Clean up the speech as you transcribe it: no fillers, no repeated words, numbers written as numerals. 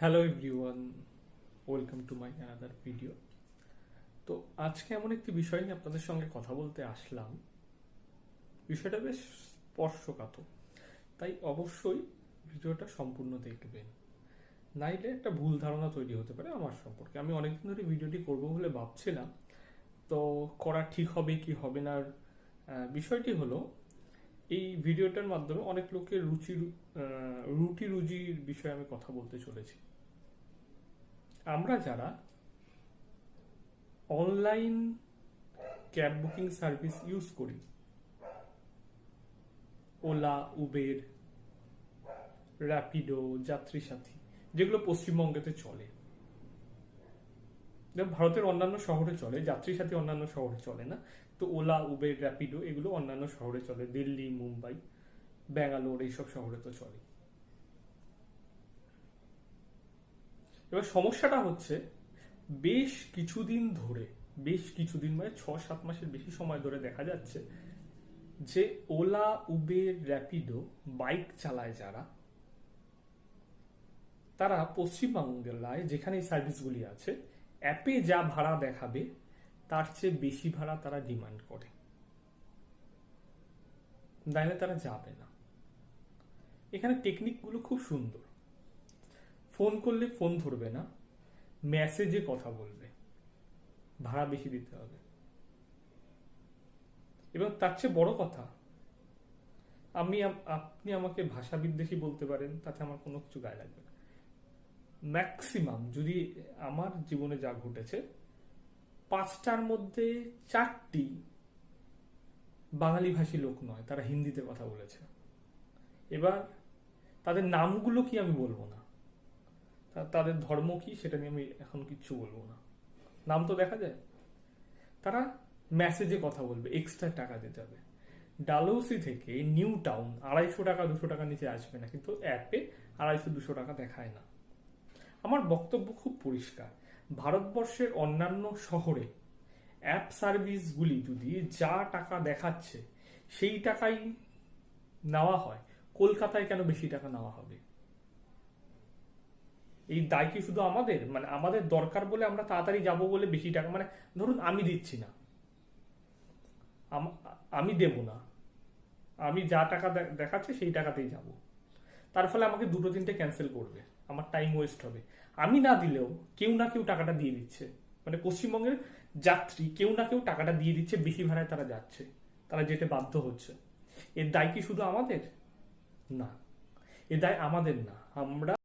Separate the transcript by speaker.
Speaker 1: Hello everyone, welcome to my another video. তো আজকে এমন একটি বিষয় নিয়ে আপনাদের সঙ্গে কথা বলতে আসলাম। বিষয়টা বেশ স্পর্শকাতর, তাই অবশ্যই ভিডিওটা সম্পূর্ণ দেখবেন, নাইলে একটা ভুল ধারণা তৈরি হতে পারে আমার সম্পর্কে। আমি অনেকদিন ধরে ভিডিওটি করবো বলে ভাবছিলাম, তো করা ঠিক হবে কি হবে না। বিষয়টি হলো, এই ভিডিওটার মাধ্যমে অনেক লোকের রুটি রুজির বিষয়ে আমি কথা বলতে চলেছি। আমরা যারা online cab booking service use করি, ওলা, উবের, র্যাপিডো, যাত্রী সাথী, যেগুলো পশ্চিমবঙ্গেতে চলে, ভারতের অন্যান্য শহরে চলে, যাত্রী সাথী অন্যান্য শহরে চলে না। তো ওলা, উবের, র্যাপিডো এগুলো অন্যান্য শহরে চলে, দিল্লি, মুম্বাই, ব্যাঙ্গালোর এইসব শহরে তো চলে। এবার সমস্যাটা হচ্ছে, বেশ কিছুদিন মানে 6-7 মাসের বেশি সময় ধরে দেখা যাচ্ছে যে ওলা, উবের, র্যাপিডো বাইক চালায় যারা, তারা পশ্চিমবাংলায় যেখানে এই সার্ভিসগুলি আছে, অ্যাপে যা ভাড়া দেখাবে তার চেয়ে বেশি ভাড়া তারা ডিমান্ড করে, নাহলে তারা যাবে না। এখানে টেকনিকগুলো খুব সুন্দর। ফোন করলে ফোন ধরবে না, মেসেজে কথা বলবে, ভাড়া বেশি দিতে হবে। এবং তার চেয়ে বড় কথা, আপনি আমাকে ভাষা বিদ্বেষী বলতে পারেন, তাতে আমার কোনো কিছু গায়ে লাগবে না। ম্যাক্সিমাম, যদি আমার জীবনে যা ঘটেছে, 5টার মধ্যে 4টি বাঙালি ভাষী লোক নয়, তারা হিন্দিতে কথা বলেছে। এবার তাদের নামগুলো কি আমি বলবো না, তাদের ধর্ম কি সেটা নিয়ে আমি এখন কিচ্ছু বলবো না, নাম তো দেখা যায়। তারা মেসেজে কথা বলবে, এক্সট্রা টাকা দিতে হবে। ডালহৌসি থেকে নিউ টাউন 250 টাকা 200 টাকা নিচে আসবে না, কিন্তু অ্যাপে 250-200 টাকা দেখায় না। আমার বক্তব্য খুব পরিষ্কার, ভারতবর্ষের অন্যান্য শহরে অ্যাপ সার্ভিসগুলি যদি যা টাকা দেখাচ্ছে সেই টাকাই নেওয়া হয়, কলকাতায় কেন বেশি টাকা নেওয়া হবে? এই দায় কি শুধু আমাদের? মানে আমাদের দরকার বলে আমরা তাড়াতাড়ি যাব বলে বেশি টাকা, মানে ধরুন আমি দিচ্ছি না, আমি দেব না, আমি যা টাকা দেখাচ্ছে সেই টাকাতেই যাব, তার ফলে আমাকে 2-3টে ক্যান্সেল করবে, আমার টাইম ওয়েস্ট হবে। আমি না দিলেও কেউ না কেউ টাকাটা দিয়ে দিচ্ছে, মানে পশ্চিমবঙ্গের যাত্রী কেউ না কেউ টাকাটা দিয়ে দিচ্ছে, বেশি ভাড়ায় তারা যাচ্ছে, তারা যেতে বাধ্য হচ্ছে। এর দায় কি শুধু আমাদের? না, এ দায় আমাদের না। আমরা